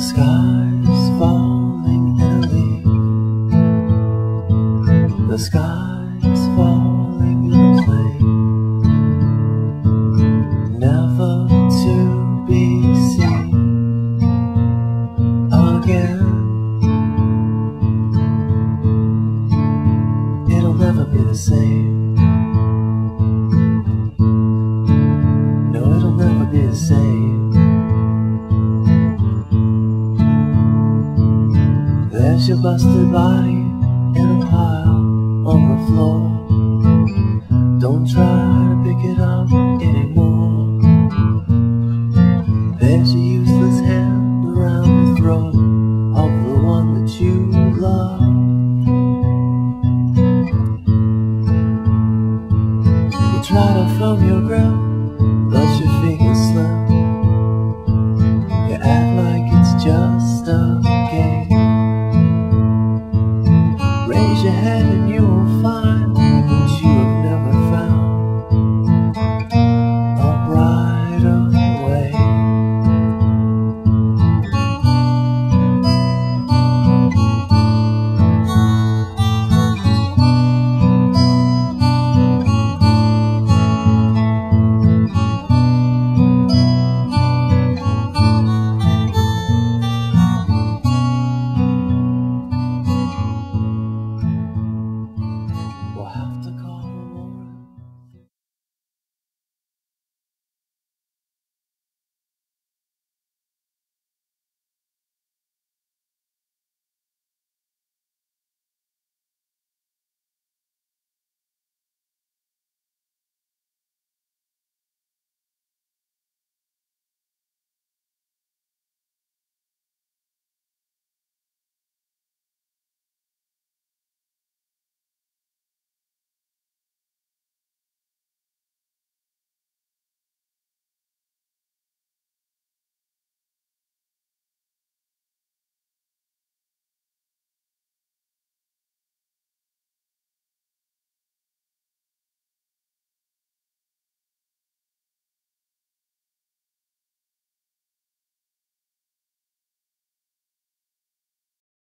sky's falling in a leaf. The sky's falling in a plane, never to be seen again. It'll never be the same. No, it'll never be the same. There's your busted body in a pile on the floor. Don't try to pick it up anymore. There's your useless hand around the throat of the one that you love. You try to firm your grip, but your fingers slip. You act like